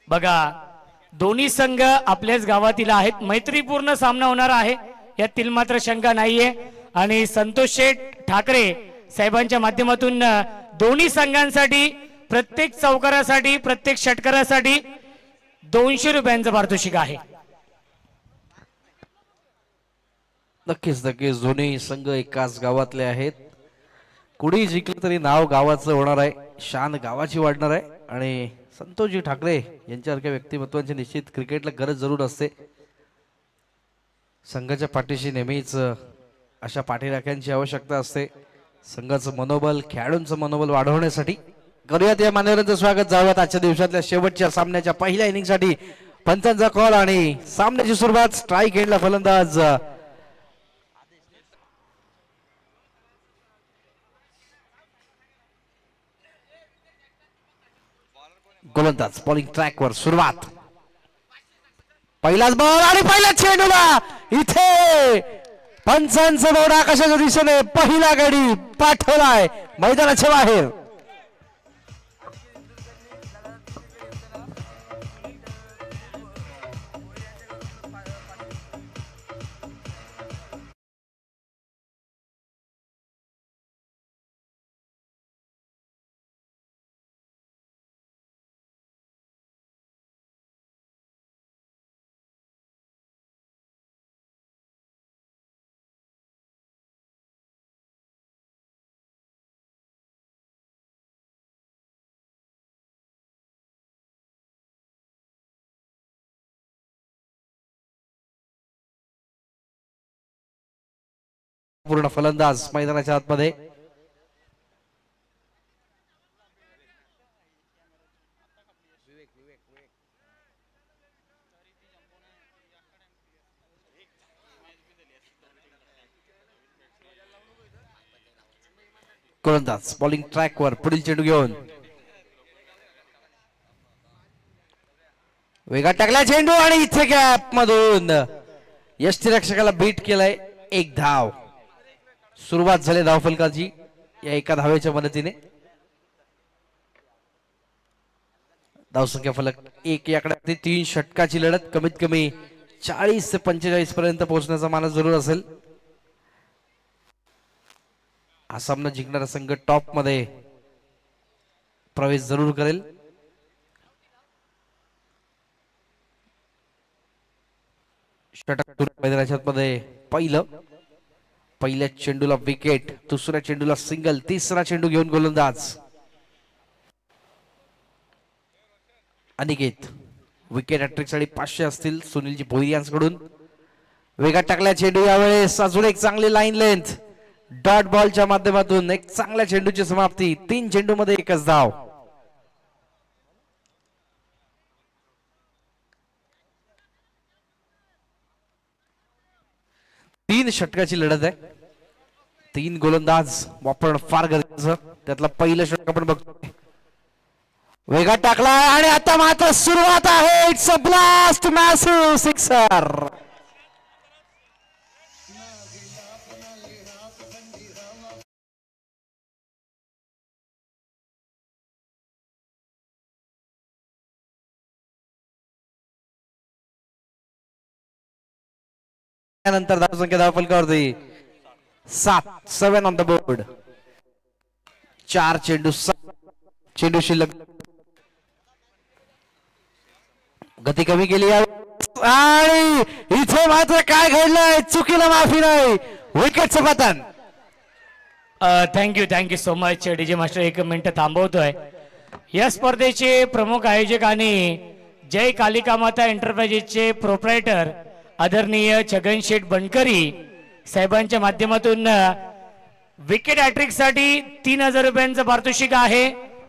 बघा दोन्ही संघ आपल्याच गावातील आहेत, मैत्रीपूर्ण सामना होणार आहे यातील मात्र शंका नाहीये। आणि संतोष शेठ ठाकरे साहेबांच्या माध्यमातून दोन्ही संघांसाठी प्रत्येक चौकारासाठी प्रत्येक षटकारासाठी 200 रुपयांचं पारितोषिक आहे। नक्कीच नक्कीच दोन्ही संघ एकाच गावातले आहेत। कुणी जिंकलं तरी नाव गावाचं होणार आहे, शान गावाची वाढणार आहे। आणि संतोषजी ठाकरे यांच्यासारख्या व्यक्तिमत्वांची निश्चित क्रिकेटला गरज जरूर असते। संघाच्या पाठीशी नेहमीच अशा पाठीराख्यांची आवश्यकता असते। संघाचं मनोबल खेळाडूंचं मनोबल वाढवण्यासाठी करूयात या मान्यवरांचं स्वागत। जाऊयात आजच्या दिवसातल्या शेवटच्या सामन्याच्या पहिल्या इनिंगसाठी पंचांचा कॉल आणि सामन्याची सुरुवात। स्ट्राईक एंडला फलंदाज गोलंदाज बॉलिंग ट्रॅकवर सुरुवात। पहिलाच बॉल आणि पहिल्याच चेंडूला इथे पंचांचा बोर्ड आकाशाच्या दिशेने पहिला गडी पाठवलाय मैदानाच्या बाहेर। पूर्ण फलंदाज मैदानाच्या आतमध्ये। गोलंदाज बॉलिंग ट्रॅकवर पुढील चेंडू घेऊन वेगात टाकला चेंडू आणि इथे गॅप मधून यष्टीरक्षकाला बीट केलाय। एक धाव। सुरुवात झाली धावफलकाची या एका धावेच्या मदतीने। धावसंख्या फलक 1 याकडे 3 षटकाची लढत कमीत कमी 40 ते 45 पर्यंत पोहोचण्याचा मानस जरूर असेल। हा सामना जिंकणारा संघ टॉप मध्ये प्रवेश जरूर करेल। षटक मैदानाच्या आतमध्ये पहिल्या चेंडूला विकेट, दुसऱ्या चेंडूला सिंगल, तिसरा चेंडू घेऊन गोलंदाज अनिकेत। विकेट हॅट्रिक साठी 500 असतील सुनीलजी भोईर यांच्याकडून। वेगात टाकल्या चेंडू यावेळेस अजून एक चांगली लाईन लेंथ डॉट बॉलच्या माध्यमातून एक चांगल्या चेंडूची समाप्ती। 3 चेंडू मध्ये एकच धाव। तीन षटकाची लढत आहे। 3 गोलंदाज वापरणं फार गरजेचं। त्यातला पहिलं षटक आपण बघतो। वेगात टाकला आणि आता मात्र सुरुवात आहे। It's a blast, massive sixer. त्यानंतर धावसंख्या धावफलकावरती 7 ऑन द बोर्ड। 4 चेंडू 7 चेंडू शिल्लक। गती कमी केली आणि इथे मात्र काय घडलंय, चुकीला माफी नाही, विकेटचं पतन। Thank you so much DJ master. 1 minute थांबवतोय। या स्पर्धेचे प्रमुख आयोजक आणि जय कालिका माता एंटरप्राइजेसचे प्रोप्रायटर आदरणीय छगन शेठ बनकरी साहेबांच्या माध्यमातून विकेट हॅट्रिक साठी 3000 रुपयांचं पारितोषिक आहे।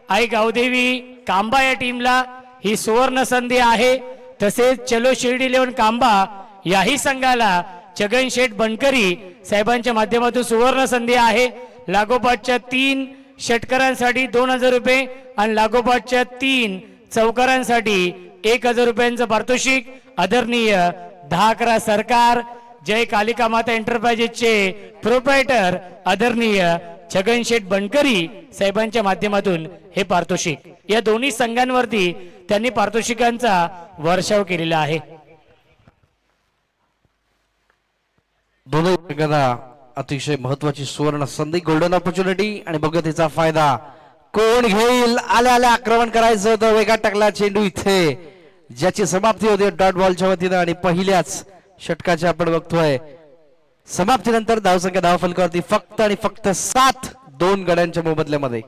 आई गावदेवी कांबा या टीमला ही सुवर्ण संधी आहे। तसेच चलो शिर्डी 11 कांबा याही संघाला छगन शेठ बनकरी साहेबांच्या माध्यमातून सुवर्ण संधी आहे। लागोपाठच्या 3 षटकारांसाठी 2000 रुपये आणि लागोपाठच्या 3 चौकारांसाठी 1000 रुपयांचं पारितोषिक। आदरणीय 10-11 सरकार जय कालिका माता एंटरप्राइजेसचे प्रोप्रायटर आदरणीय छगन शेठ बनकरी साहेबांच्या माध्यमातून हे पारितोषिक। या दोन्ही संघांवरती त्यांनी पारितोषिकांचा वर्षाव केलेला आहे. दोन्ही वर्गाला अतिशय महत्वाची सुवर्ण संधी, गोल्डन ऑपॉर्च्युनिटी, आणि बघा त्याचा फायदा कोण घेईल. आल्या आल्या आक्रमण करायचं होतं, वेगात टाकला चेंडू इथे, ज्याची समाप्ती होते डॉट बॉलच्या वतीनं. आणि पहिल्याच षटकाच्या आपण बघतोय समाप्तीनंतर धावसंख्या धावफलकावरती फक्त आणि फक्त 7, 2 गड्यांच्या मोबदल्यामध्ये.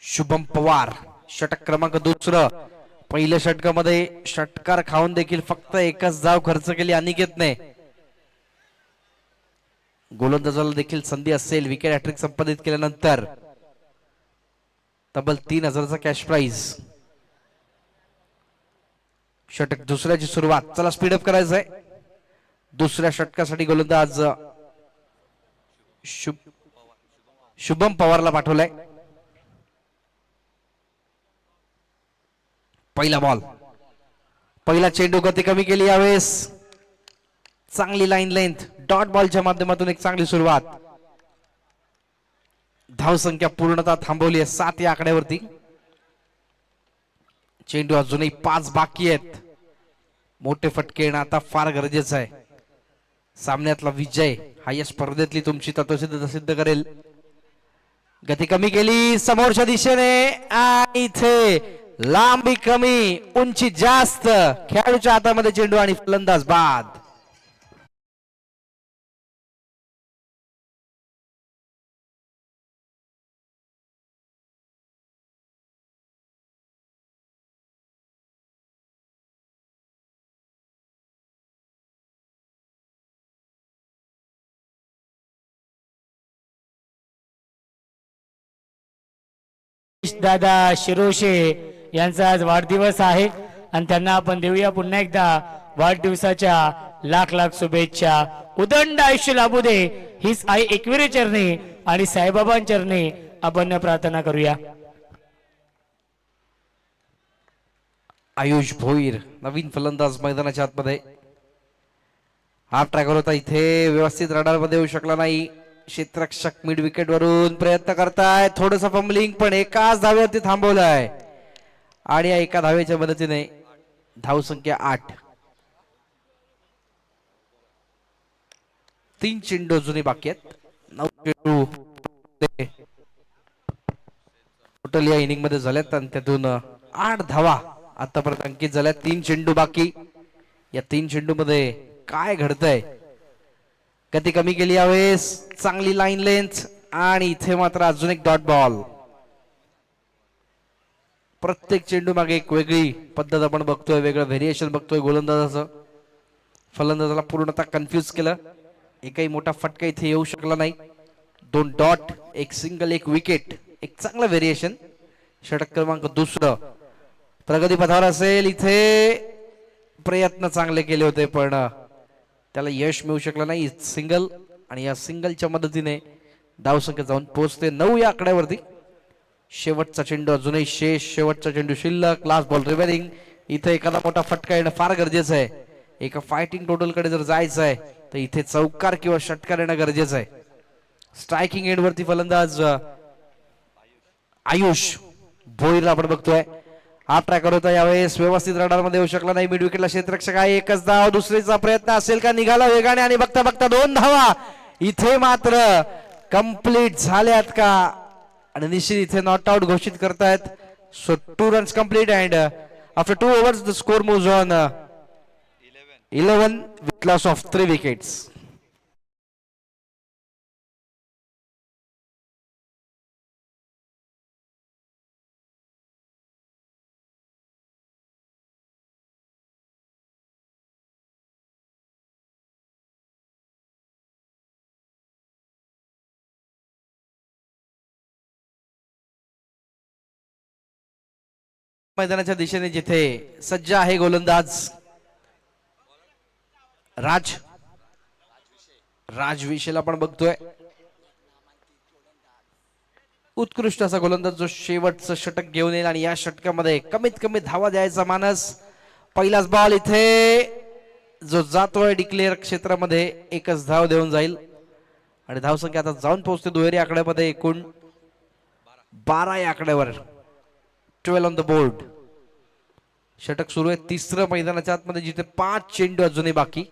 शुभम पवार षटक क्रमांक 2. पहिल्या षटकामध्ये षटकार खाऊन देखील फक्त एकच धाव खर्च केली अनिकेतने. गोलंदाजाला देखील संधी असेल विकेट हॅट्रिक संपादित केल्यानंतर तब्बल 3000चा कॅश प्राइज. षटक दुसऱ्याची सुरुवात, चला स्पीडअप करायचंय. दुसऱ्या षटकासाठी गोलंदाज शुभम पवारला पाठवलाय. पहिला बॉल, पहिला चेंडू, गती कमी केली यावेळेस, चांगली लाईन लेंथ, डॉट बॉलच्या माध्यमातून एक चांगली सुरुवात. धावसंख्या पूर्णतः थांबवली आहे 7 या आकड्यावरती. चेंडू अजूनही 5 बाकी आहेत. मोठे फटके येणं आता फार गरजेचं आहे. सामन्यातला विजय हा या स्पर्धेतली तुमची तत्वसिद्ध सिद्ध करेल. गती कमी केली समोरच्या दिशेने, आणि इथे लांबी कमी, उंची जास्त, खेळाडूच्या हातामध्ये चेंडू आणि फलंदाज बाद. दादा शिरोशे यांचा आज वाढदिवस आहे आणि त्यांना आपण देऊया पुन्हा एकदा वाढदिवसाच्या लाख लाख शुभेच्छा. उदंड आयुष्य लाभू दे हीच आई एकविरे चरणी आणि साईबाबांचरणी आपण प्रार्थना करूया. आयुष भोईर नवीन फलंदाज मैदानाच्या आतमध्ये. हाफ ट्रॅकर होता इथे, व्यवस्थित रडारमध्ये येऊ शकला नाही. क्षेत्ररक्षक मिड विकेट वरून प्रयत्न करताय, थोडस फंबलिंग, पण एकाच धावेवरती थांबवलाय. आणि या एका धावेच्या मदतीने धावसंख्या 8. 3 चेंडू अजूनही बाकी आहेत. 9 चेंडू टोटल या इनिंग मध्ये झाल्यात आणि त्यातून 8 धावा आतापर्यंत अंकित झाल्या. 3 चेंडू बाकी. या 3 चेंडू मध्ये काय घडतंय. गती कमी केली यावेळेस, चांगली लाईन लेंथ, आणि इथे मात्र अजून एक डॉट बॉल. प्रत्येक चेंडू मागे एक वेगळी पद्धत आपण बघतोय, वेगळं व्हेरिएशन बघतोय गोलंदाजाचं. फलंदाजाला पूर्णतः कन्फ्युज केलं. एकही मोठा फटका इथे येऊ शकला नाही. 2 डॉट, एक सिंगल, एक विकेट, एक चांगलं व्हेरिएशन. षटक क्रमांक 2 प्रगती पथावर असेल. इथे प्रयत्न चांगले केले होते पण त्याला यश मिळू शकलं नाही. सिंगल, आणि या सिंगलच्या मदतीने धावसंख्या जाऊन पोहोचते 9 या आकड्यावरती. शेवटचा चेंडू अजूनही शेवटचा चेंडू शिल्लक. लास्ट बॉल रिव्हरिंग. इथे एखादा मोठा फटका येणं फार गरजेचं आहे. एका फायटिंग टोटल कडे जर जायचं आहे तर इथे चौकार किंवा षटकार येणं गरजेचं आहे. स्ट्रायकिंग एंड वरती फलंदाज आयुष भोईरला आपण बघतोय. हा ट्रॅकर होता यावेळेस, व्यवस्थित रडार मध्ये येऊ शकला नाही. मिड विकेटला क्षेत्ररक्षक आहे. एकच धाव, दुसरीचा प्रयत्न असेल का, निघाला वेगाने, आणि बघता बघता 2 धावा इथे मात्र कंप्लीट झाल्यात का, आणि निश्चित इथे नॉट आउट घोषित करतायत. So 2 runs complete and after 2 overs the score moves on 11 with loss of 3 wickets. मैदानाच्या दिशेने जिथे सज्ज आहे गोलंदाज राजविषयला आपण बघतोय. उत्कृष्ट असा गोलंदाज जो शेवटचं षटक घेऊन येईल आणि या षटकामध्ये कमीत कमी धावा द्यायचा मानस. पहिलाच बॉल इथे जो जातोय डिक्लेअर क्षेत्रामध्ये एकच धाव देऊन जाईल आणि धावसंख्या आता जाऊन पोहोचते दुहेरी आकड्यामध्ये. एकूण 12 या आकड्यावर 12 ऑन द बोर्ड. षटक सुरू आहे तिसरं मैदानाच्या आतमध्ये जिथे 5 चेंडू अजूनही बाकी.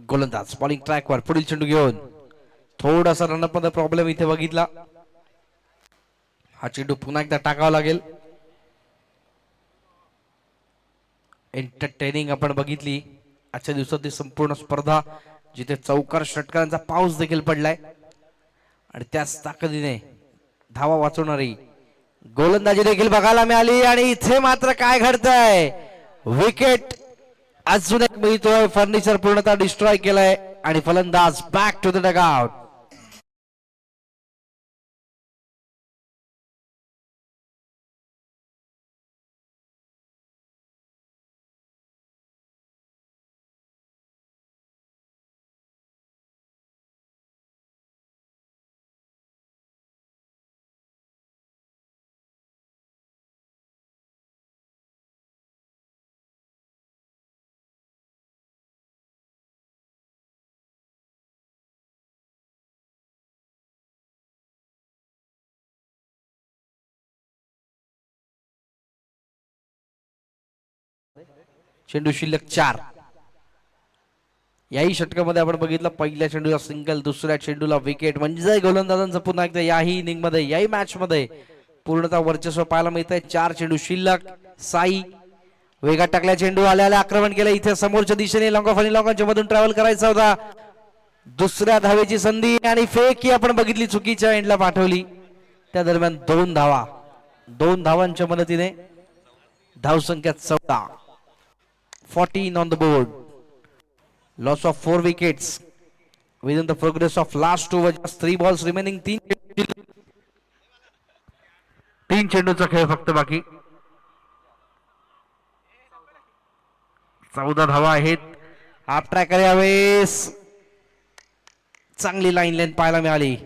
गोलंदाज बॉलिंग ट्रॅकवर पुढील चेंडू घेऊन थोडासा रनअप मध्ये प्रॉब्लेम इथे बघितला. हा चेंडू पुन्हा एकदा टाकावा लागेल. एंटरटेनिंग आपण बघितली आजच्या दिवसातली संपूर्ण स्पर्धा जिथे चौकार षटकांचा पाऊस देखील पडलाय आणि त्याच ताकदीने धावा वाचवणारी गोलंदाजी देखील बघायला मिळाली. आणि इथे मात्र काय घडतंय, विकेट अजून एक मिळतोय. फर्निचर पूर्णतः डिस्ट्रॉय केलंय आणि फलंदाज बॅक टू द डगआउट. चेंडू शिल्लक 4. याही षटकामध्ये आपण बघितलं पहिल्या चेंडूला सिंगल, दुसऱ्या चेंडूला विकेट. म्हणजे गोलंदाजांचं पुन्हा एकदा याही इनिंग मध्ये याही मॅच मध्ये पूर्णतः वर्चस्व पाहायला मिळत आहे. 4 चेंडू शिल्लक. साई वेगात टाकल्या चेंडू आल्याला आक्रमण केलं इथे समोरच्या दिशेने लॉंग ऑफ आणि लॉंगच्या मधून ट्रॅव्हल करायचा होता. दुसऱ्या धावेची संधी आणि फेक ही आपण बघितली चुकीच्या एंडला पाठवली. त्या दरम्यान 2 धावा, 2 धावांच्या मदतीने धावसंख्या 14. 14 on the board. Loss of 4 wickets within the progress of last 2 overs. 3 balls remaining. 3 चेंडूचा खेळ फक्त बाकी. 14 धावा आहेत. हाफ ट्रॅकर यावेळेस चांगली लाईन लेंथ पाहायला मिळाली.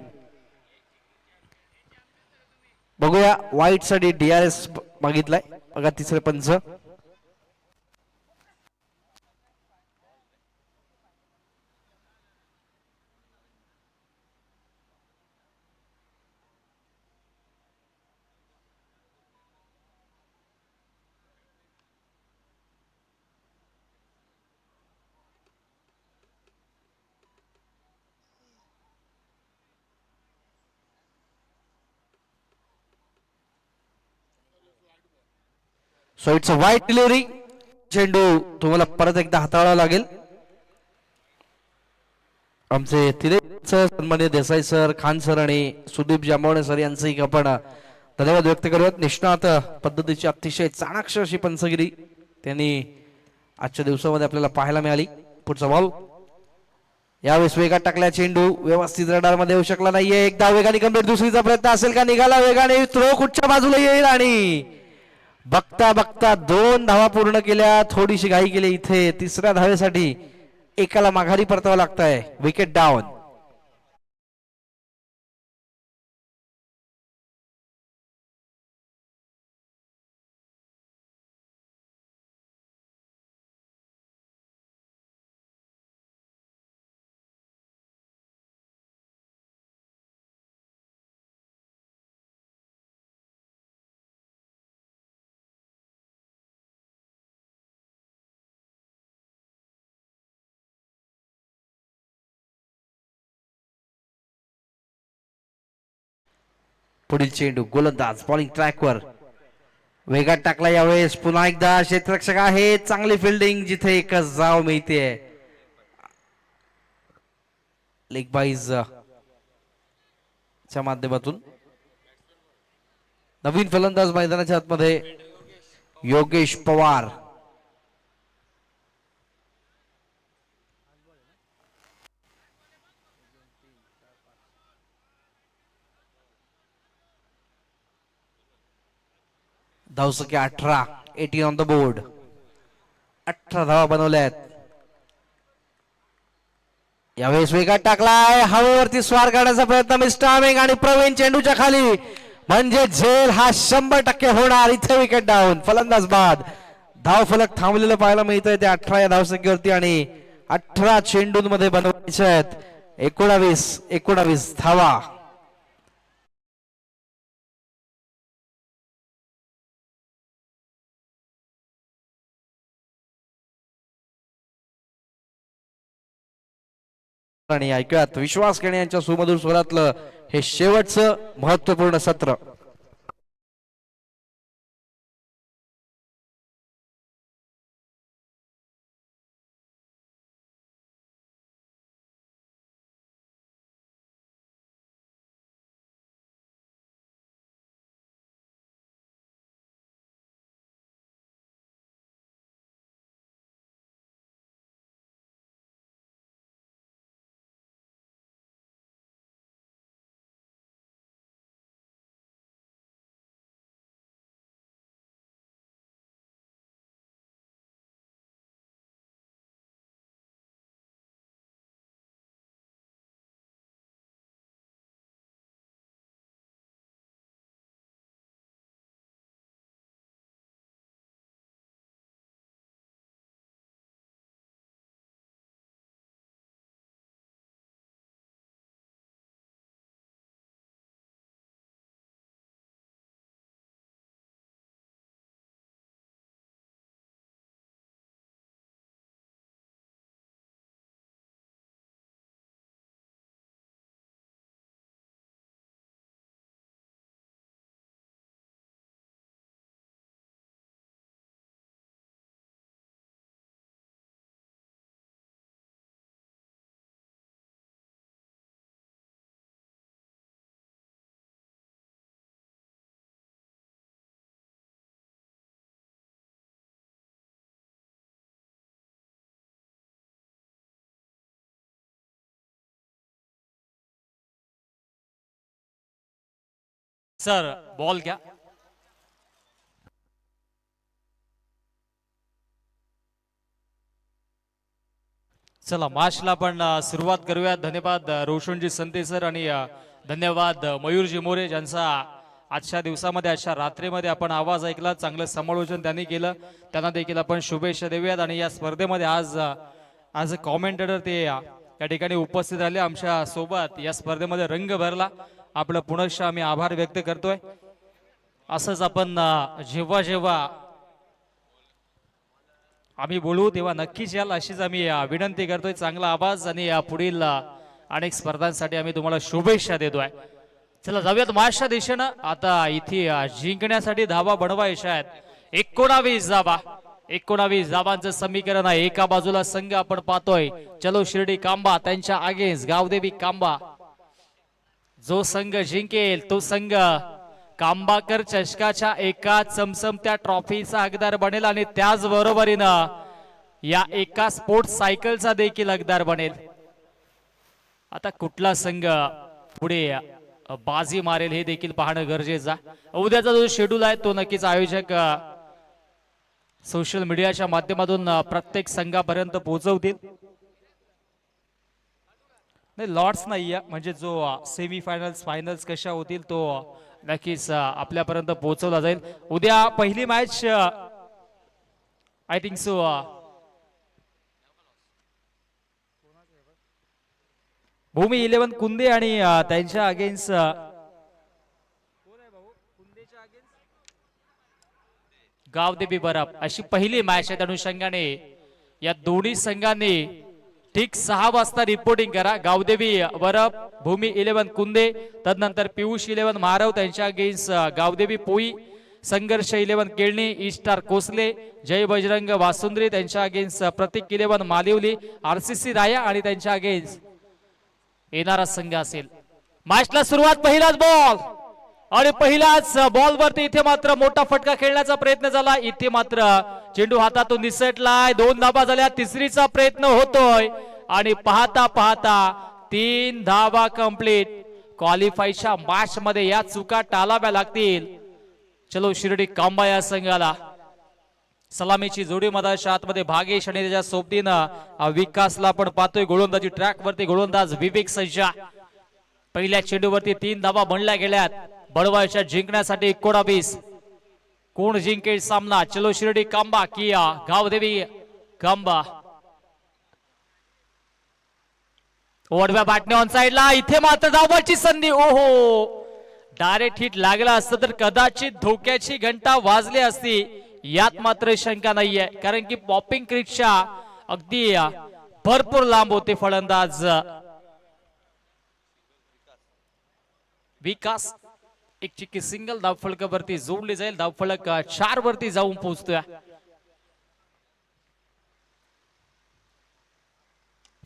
बघूया वाईट साठी DRS बघितलाय बघा तिसरे पंच. सो इट्स अ वाईट डिलिव्हरी. चेंडू तुम्हाला परत एकदा हाताळावा लागेल. आमचे तिरे सर, सन्मान्य देसाई सर, खान सर आणि सुदीप जांभवणे सर यांचंही आपण धन्यवाद व्यक्त करूयात. निष्णात पद्धतीची अतिशय चाणाक्ष अशी पंचगिरी त्यांनी आजच्या दिवसामध्ये आपल्याला पाहायला मिळाली. पुढचा बॉल यावेळेस वेगात टाकल्या चेंडू व्यवस्थित रडार मध्ये येऊ शकला नाहीये. एकदा वेगाने कंप्लीट, दुसरीचा प्रयत्न असेल का, निघाला वेगाने, थ्रो कुठच्या बाजूला येईल आणि बघता बघता 2 धावा पूर्ण केल्या. थोडीशी घाई केली इथे. तिसऱ्या धावेसाठी एकाला माघारी परतावं लागतंय. Wicket down. पुढील चेंडू गोलंदाज बॉलिंग ट्रॅकवर वेगात टाकला. यावेळेस पुन्हा एकदा क्षेत्ररक्षक आहे. चांगली फिल्डिंग जिथे एकच जाव मिळते. लेग बाईज च्या माध्यमातून नवीन फलंदाज मैदानाच्या आतमध्ये योगेश पवार. धावसंख्या 18, 18 ऑन द बोर्ड. 18 धावा बनवल्यात. यावेळेस वेगात टाकलाय, हवेवरती स्वार काढण्याचा प्रयत्न मिस्टर आमिंग आणि प्रवीण चेंडूच्या खाली, म्हणजे झेल हा 100% होणार. इथे विकेट डाऊन, फलंदाज बाद. धाव फलक थांबलेलं पाहायला मिळतंय त्या 18 या धावसंख्येवरती आणि 18 चेंडूंमध्ये बनवायचे आहेत 19 धावा. आणि ऐकूयात विश्वास केणे यांच्या सुमधुर स्वरातलं हे शेवटचं महत्वपूर्ण सत्र. सर बॉल घ्या. चला मॅचला आपण सुरुवात करूया. धन्यवाद रोशनजी संते सर आणि धन्यवाद मयूरजी मोरे ज्यांचा आजच्या दिवसामध्ये अशा रात्रीमध्ये आपण आवाज ऐकला. चांगलं समालोचन त्यांनी केलं, त्यांना देखील आपण शुभेच्छा देऊयात. आणि या स्पर्धेमध्ये आज कॉमेंटेटर ते या ठिकाणी उपस्थित राहिले आमच्या सोबत. या स्पर्धेमध्ये रंग भरला. आपलं पुनश्च आम्ही आभार व्यक्त करतोय. असंच आपण जेव्हा जेव्हा आम्ही बोलू तेव्हा नक्कीच याल अशीच आम्ही विनंती करतोय. चांगला आवाज आणि पुढील अनेक स्पर्धांसाठी आम्ही तुम्हाला शुभेच्छा देतोय. चला जाऊयात मॅचच्या दिशेनं. आता इथे जिंकण्यासाठी धावा बनवायच्या आहेत 19 धावा. 19 धावांचं समीकरण आहे. एका बाजूला संघ आपण पाहतोय चलो शिर्डी कांबा, त्यांच्या अगेन्स्ट गावदेवी कांबा. जो संघ जिंकेल तो संघ कांबाकर चषकाच्या एका चमचमत्या ट्रॉफीचा हकदार बनेल आणि त्याच बरोबरीनं या एका स्पोर्ट्स सायकलचा देखील हकदार बनेल. आता कुठला संघ पुढे बाजी मारेल हे देखील पाहणं गरजेचं आहे. उद्याचा जो शेड्यूल आहे तो नक्कीच आयोजक सोशल मीडियाच्या माध्यमातून प्रत्येक संघापर्यंत पोहोचवतील. नाही लॉट्स नाहीये, म्हणजे जो सेमी फायनल्स फायनल्स कशा होतील तो नक्कीच आपल्यापर्यंत पोहोचवला जाईल. उद्या पहिली मॅच आय थिंक सो भूमी 11 कुंदे आणि त्यांच्या अगेन्स्ट गावदेवी बरफ अशी पहिली मॅच आहे. त्या अनुषंगाने या दोन्ही संघांनी ठीक 6 वाजता रिपोर्टिंग करा. गावदेवी बरफ, भूमी 11 कुंदे, तदनंतर पियुष 11 मारव त्यांच्या अगेन्स्ट गावदेवी पोई, संघर्ष 11 केळणी, ईस्टार कोसले, जय बजरंग वासुंद्री त्यांच्या अगेन्स्ट प्रतीक 11 मालिवली, आरसीसी राया आणि त्यांच्या अगेन्स्ट येणारा संघ असेल. मॅचला सुरुवात पहिलाच बॉल आणि पहिल्याच बॉल वरती इथे मात्र मोठा फटका खेळण्याचा प्रयत्न झाला. इथे मात्र चेंडू हातातून निसटलाय. 2 धावा झाल्या. तिसरीचा प्रयत्न होतोय आणि पाहता पाहता 3 धावा कंप्लीट. क्वालिफायच्या मॅच मध्ये या चुका टाळाव्या लागतील. चलो शिर्डी कांबा या संघाला. सलामीची जोडी मधाच्या आतमध्ये भागेश आणि त्याच्या सोबतीनं विकासला आपण पाहतोय. गोलंदाजी ट्रॅक वरती गोलंदाज विवेक सज्जा. पहिल्या चेंडूवरती 3 धावा बनल्या गेल्यात. बडवायच्या जिंकण्यासाठी 19. कोण जिंकेल सामना? चलो शिर्डी कांबा किया गावदेवी कांबा. ओढव्या बाटणे ऑन साइडला. इथे मात्र धावाची संधी. ओहो, डायरेक्ट हिट लागला असतं तर कदाचित धोक्याची घंटा वाजली असती. यात मात्र शंका नाहीये, कारण की पॉपिंग क्रिकच्या अगदी भरपूर लांब होते फलंदाज विकास. एक चिक्की सिंगल धावफलकावरती जोडली जाईल. धावफलक 4 वरती जाऊन पोहोचतोय.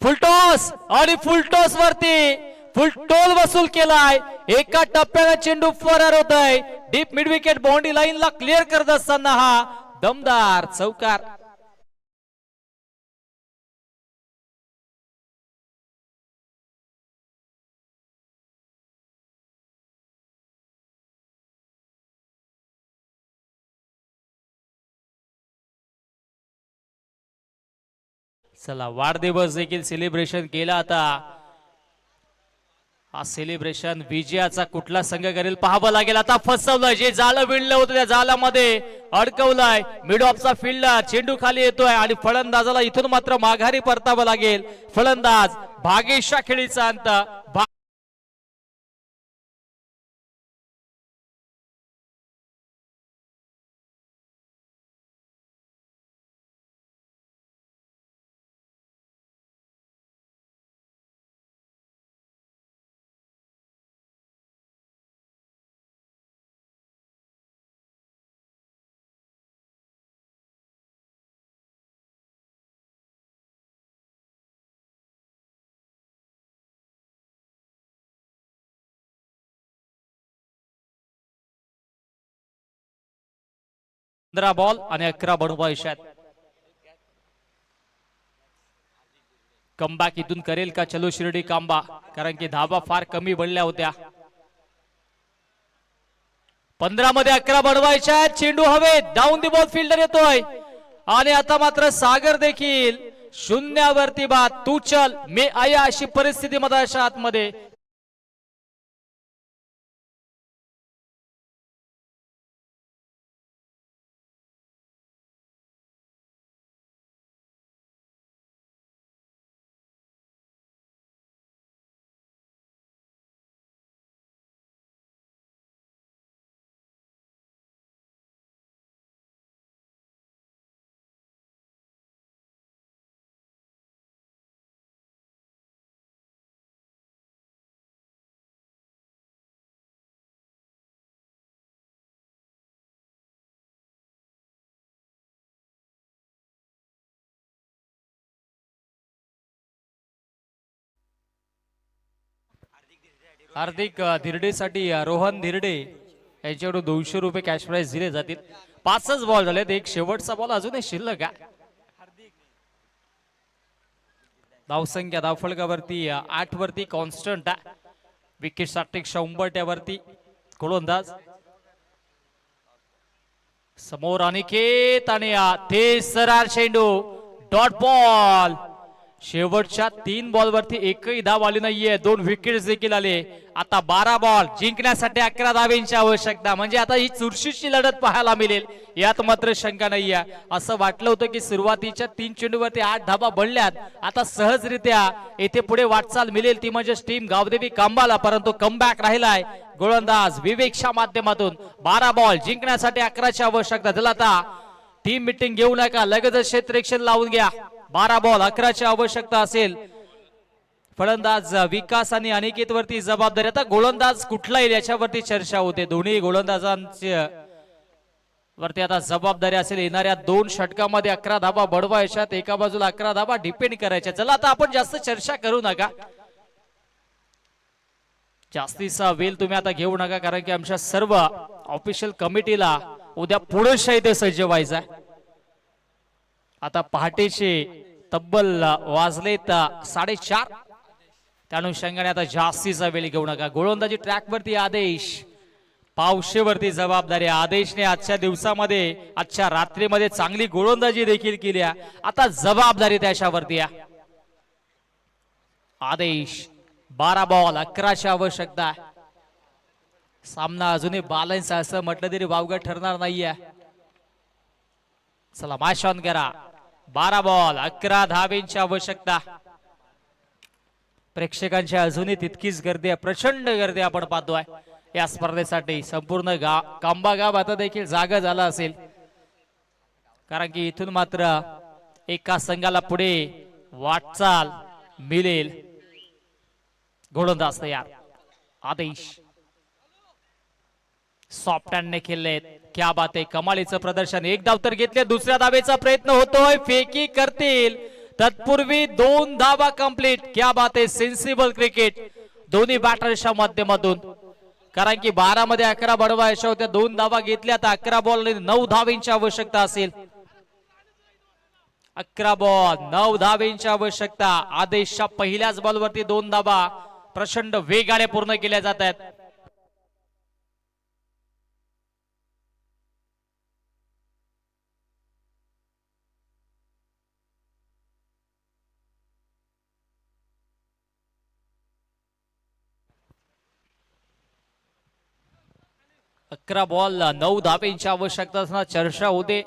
फुलटॉस आणि फुलटॉस वरती फुलटोल वसूल केलाय. एका टप्प्याला चेंडू फरार होत आहे. डीप मिड विकेट बाउंड्री लाईनला क्लिअर करत असताना हा दमदार चौकार. चला, वाढदिवस देखील सेलिब्रेशन केला. आता हा सेलिब्रेशन विजयाचा कुठला संघ करेल पाहावं लागेल. आता फसवलं, जे जाळं विणलं होतं त्या जाळामध्ये अडकवलंय. मिड ऑफचा फील्डर चेंडू खाली येतोय आणि फलंदाजाला इथून मात्र माघारी परतावं लागेल. फलंदाज भागेशा खेळीचा अंत. बॉल आणि 11 बनवायच्यात. कमबॅक इथून करेल का चलो शिर्डी कांबा? कारण की धाबा फार कमी बनल्या होत्या. 15 मध्ये 11 बनवायच्या. चेंडू हवेत, डाऊन दी बॉल फिल्डर येतोय आणि आता मात्र सागर देखील शून्यावरती बाद. तू चल मी आया अशी परिस्थिती मधाच्या आतमध्ये. हार्दिक धिरडेसाठी रोहन धिरडे यांच्याकडून 200 रुपये कॅश प्राइज दिले जातील. 5च बॉल झालेत. एक शेवटचा बॉल अजूनही शिल्लक आहे. धावसंख्या धावफलकावरती 8 वरती कॉन्स्टंट आहे. विकेट साठी उंबरट्यावरती गोलंदाज समोर अनिकेत आणि ते सरार चेंडू डॉट बॉल. शेवटच्या 3 बॉल वरती एकही धाव आली नाहीये. 2 विकेट्स देखील आले. आता 12 बॉल जिंकण्यासाठी 11 धावेंची आवश्यकता. म्हणजे आता ही चुरशीची लढत पाहायला मिळेल, यात मात्र शंका नाहीये. असं वाटलं होतं की सुरुवातीच्या 3 चेंडूवरती 8 धावा बनल्यात. आता सहजरित्या येथे पुढे वाटचाल मिळेल, ती म्हणजे टीम गावदेवी कांबाला. परंतु कमबॅक राहिलाय गोलंदाज विवेकच्या माध्यमातून. 12 बॉल जिंकण्यासाठी 11ची आवश्यकता. चला आता टीम मिटिंग घेऊ नका, लगेच क्षेत्ररक्षण लावून घ्या. 12 बॉल 11ची आवश्यकता असेल. फलंदाज विकास आणि अनिकेत वरती जबाबदारी. आता गोलंदाज कुठला येईल याच्यावरती चर्चा होते. दोन्ही गोलंदाजांच्या वरती आता जबाबदारी असेल. येणाऱ्या 2 षटकामध्ये 11 धावा बडवायच्यात. एका बाजूला 11 धावा डिपेंड करायच्या. चला आता आपण जास्त चर्चा करू नका, जास्तीचा वेळ तुम्ही आता घेऊ नका, कारण की आमच्या सर्व ऑफिशियल कमिटीला उद्या पुढे इथे सज्ज व्हायचा. आता पहाटेचे तब्बल वाजलेत 4:30. त्या अनुषंगाने आता जास्तीचा वेळ घेऊ नका. गोलंदाजी ट्रॅक वरती आदेश पावशेवरती जबाबदारी. आदेशने आजच्या दिवसामध्ये आजच्या रात्रीमध्ये चांगली गोलंदाजी देखील केली आहे. आता जबाबदारी त्याच्यावरती आहे. आदेश 12 बॉल 11ची आवश्यकता आहे. सामना अजूनही बॅलन्स असं म्हटलं तरी वावगं ठरणार नाहीये. चला मॅच ऑन करा. 12 बॉल 11 धावेंची आवश्यकता. प्रेक्षकांची अजूनही तितकीच गर्दी आहे, प्रचंड गर्दी आपण पाहतोय या स्पर्धेसाठी. संपूर्ण कांबा गाव आता देखील जागा झाला असेल, कारण की इथून मात्र एका संघाला पुढे वाटचाल मिळेल. गोलंदाज तयार. आदेश सॉफ्ट हँडने खेळलेत. क्या बात आहे, कमालीचं प्रदर्शन. एक धाव तर घेतले, दुसऱ्या धावेचा प्रयत्न होतोय, फेकी करतील. तत्पूर्वी 2 धावा कंप्लीट. क्या बात आहे, सेन्सिबल क्रिकेट दोन्ही बॅटर्सच्या माध्यमातून. कारण की 12 मध्ये 11 बनवायच्या होत्या, 2 धावा घेतल्या, तर 11 बॉल 9 धावेंची आवश्यकता असेल. 11 बॉल 9 धावेंची आवश्यकता. आदेशच्या पहिल्याच बॉलवरती 2 धावा प्रचंड वेगाने पूर्ण केल्या जात आहेत. अकरा बॉल 9 धावेंची आवश्यकता असणार. चर्चा होते,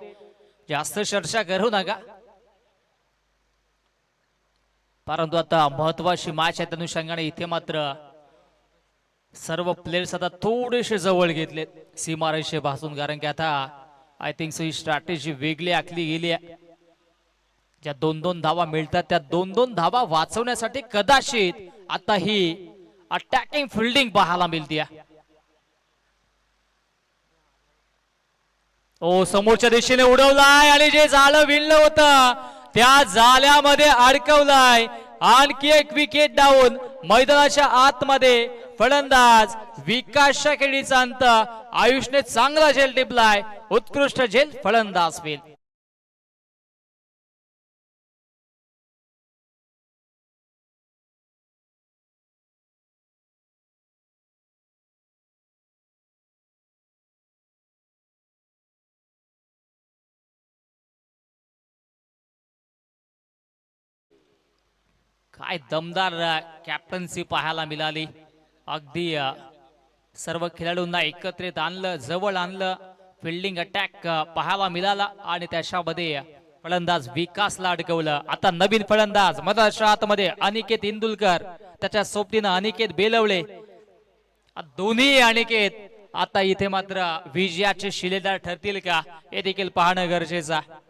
जास्त चर्चा करू नका, परंतु आता महत्वाची मॅच आहे अनुषंगाने इथे मात्र सर्व प्लेयर्स आता थोडेसे जवळ घेतलेत सीमारेषे पासून. कारण की आता I think so he strategy वेगळी आखली गेली आहे. ज्या 2-2 धावा मिळतात त्या 2-2 धावा वाचवण्यासाठी कदाचित आता ही अटॅकिंग फिल्डिंग पाहायला मिळते. ओ समोरच्या दिशेने उडवलाय आणि जे जाळं विणलं होतं त्या जाळ्यामध्ये अडकवलाय. आणखी एक विकेट डाऊन. मैदानाच्या आतमध्ये फलंदाज विकासच्या खेळीचा अंत. आयुषने चांगला झेल टिपलाय. उत्कृष्ट झेल फलंदाज फेल. काय दमदार कॅप्टन्सी पाहायला मिळाली. अगदी सर्व खेळाडूंना एकत्रित आणलं, जवळ आणलं. फिल्डिंग अटॅक पाहायला मिळाला आणि त्याच्यामध्ये फलंदाज विकासला अडकवलं. आता नवीन फलंदाज मधाच्या आतमध्ये अनिकेत इंदुलकर, त्याच्या सोबतीनं अनिकेत बेलवले. दोन्ही अनिकेत आता इथे मात्र विजयाचे शिलेदार ठरतील का हे देखील पाहणं गरजेचं आहे.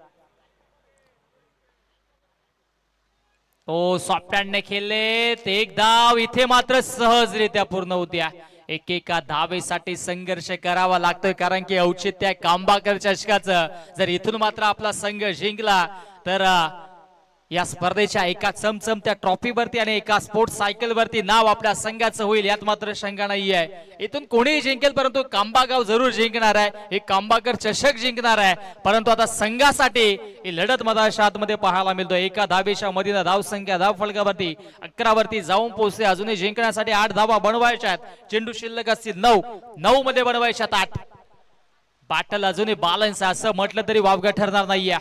ओ सॉफ्ट हँडने खेळले, एक धाव इथे मात्र सहजरित्या पूर्ण होत्या. एकेका धावेसाठी संघर्ष करावा लागतोय, कारण की औचित्य कांबाकर चषकाचं. जर इथून मात्र आपला संघ जिंकला तर या स्पर्धेच्या एका चमचमत्या ट्रॉफीवरती आणि एका स्पोर्ट्स सायकल वरती नाव आपल्या संघाचं होईल, यात मात्र शंका नाही आहे. इथून कोणीही जिंकेल, परंतु कांबागाव जरूर जिंकणार आहे. हे कांबाकर चषक जिंकणार आहे. परंतु आता संघासाठी ही लढत मधाच्या आतमध्ये पाहायला मिळतो. एका धावेच्या मधीनं धाव संख्या धाव फलकावरती 11 वरती जाऊन पोहोचते. अजूनही जिंकण्यासाठी 8 धावा बनवायच्या आहेत. चेंडू शिल्लक असतील 9 मध्ये बनवायच्यात 8. बॅटल अजूनही बॅलन्स असं म्हटलं तरी वावगं ठरणार नाहीये.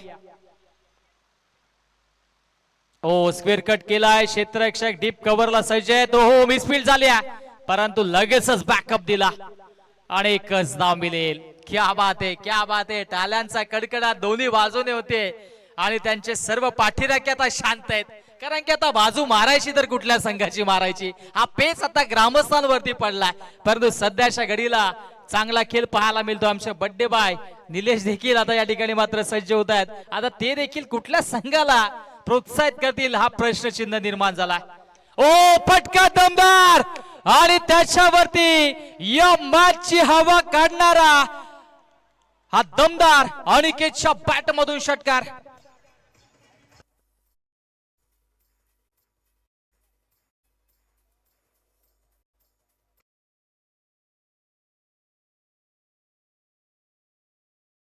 ओ स्क्वेअर कट केलाय, क्षेत्ररक्षक डीप कव्हरला सज्ज आहे. तो हो मिसफील्ड झाल्या, परंतु लगेचच बॅकअप दिला आणि एकच धाव मिळेल. क्या बात आहे, क्या बात आहे. टाळ्यांचा कडकडाट दोन्ही बाजूने होते आणि त्यांचे सर्व पाठीराखे आता शांत आहेत. कारण की आता बाजू मारायची तर कुठल्या संघाची मारायची, हा पेच आता ग्रामस्थांवरती पडलाय. परंतु सध्याच्या घडीला चांगला खेळ पाहायला मिळतो. आमचे बड्डे बाय निलेश देखील आता या ठिकाणी मात्र सज्ज होत आहेत. आता ते देखील कुठल्या संघाला प्रोत्साहित करतील हा प्रश्नचिन्ह निर्माण झाला. ओ फटका दमदार आणि त्याच्यावरती या मॅचची हवा काढणारा हा दमदार अनिकेतच्या बॅट मधून षटकार.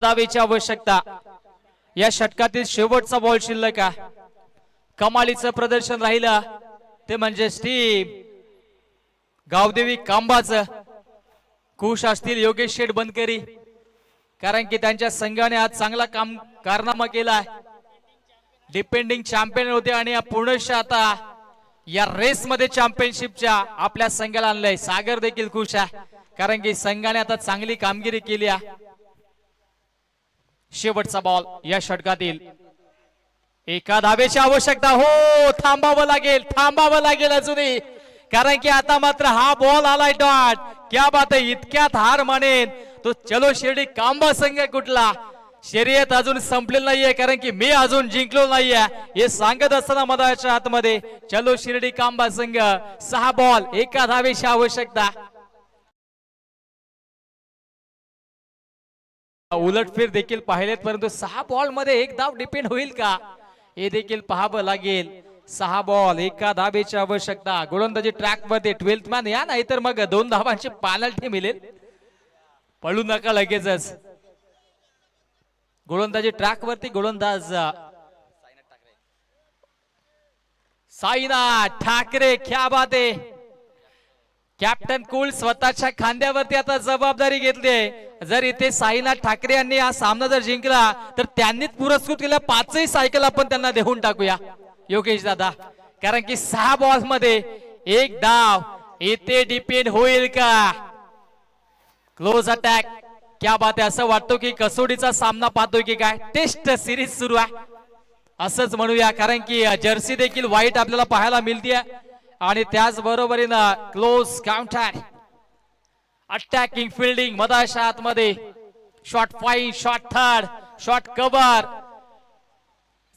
धावेची आवश्यकता. या षटकातील शेवटचा बॉल शिल्लक आहे. कमालीचं प्रदर्शन राहिलं ते म्हणजे टीम गावदेवी कांबाचं. खुश असतील योगेश शेठ बनकरी, कारण की त्यांच्या संघाने आज चांगला कारनामा केला. डिपेंडिंग चॅम्पियन होते आणि पूर्णश आता या रेस मध्ये चॅम्पियनशिपच्या आपल्या संघाला आणलंय. सागर देखील खुश आहे, कारण की संघाने आता चांगली कामगिरी केली आहे. शेवटचा बॉल या षटकातील, एका धावेची आवश्यकता. हो, थांबावं लागेल अजूनही, कारण की आता मात्र हा बॉल आलाय डॉट. क्या बात आहे, इतक्यात हार मानेन तो चलो शिर्डी कांबा संघ कुठला. शर्यत अजून संपलेली नाहीये, कारण की मी अजून जिंकलो नाहीये हे सांगत असताना मधाच्या आतमध्ये चलो शिर्डी कांबा संघ 6 बॉल एका धावेची आवश्यकता. उलटफेर देखील पाहिलेत, परंतु 6 बॉल मध्ये 1 धाव डिपेंड होईल का हे देखील पाहावं लागेल. 6 बॉल एका धावेची आवश्यकता. गोलंदाजी ट्रॅक मध्ये 12th मॅन या, नाही तर मग 2 धावांची पेनल्टी मिळेल. पळू नका लगेचच. गोलंदाजी ट्रॅक वरती गोलंदाज साईनाथ ठाकरे. क्या बात आहे, कॅप्टन कूल स्वतःच्या खांद्यावरती आता जबाबदारी घेतली. जर इथे साईनाथ ठाकरे यांनी हा सामना जर जिंकला तर त्यांनीच पुरस्कृत केल्या 5ही सायकल आपण त्यांना देऊन टाकूया योगेश दादा, कारण की 6 बॉल मध्ये 1 धाव इथे डिपेंड होईल का. Close attack. क्या बात आहे, असं वाटतो की कसोटीचा सामना पाहतोय की काय, टेस्ट सिरीज सुरू आहे असंच म्हणूया, कारण की जर्सी देखील व्हाईट आपल्याला पाहायला मिळते आणि त्याच बरोबरीनं क्लोज काउंटर, अटॅकिंग फिल्डिंग मधाच्या आतमध्ये, shot fine, shot third, shot cover,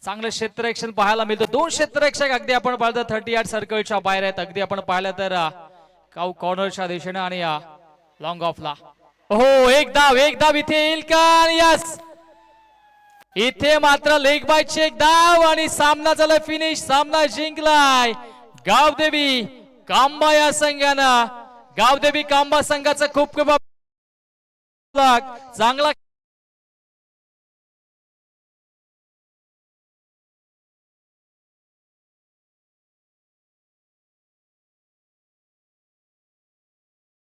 चांगलं क्षेत्ररक्षण पाहायला मिळतं. 2 क्षेत्ररक्षक अगदी आपण पाहिलं 30 यार्ड सर्कलच्या बाहेर आहेत. अगदी आपण पाहिलं तर काऊ कॉर्नरच्या दिशेने आणि लॉंग ऑफला. हो, एक धाव इथे येईल का. यस, इथे मात्र लेग बायची 1 धाव आणि सामना झाला फिनिश. सामना जिंकलाय गावदेवी कांबा या संघानं. गावदेवी कांबा संघाचा खूप खूप चांगला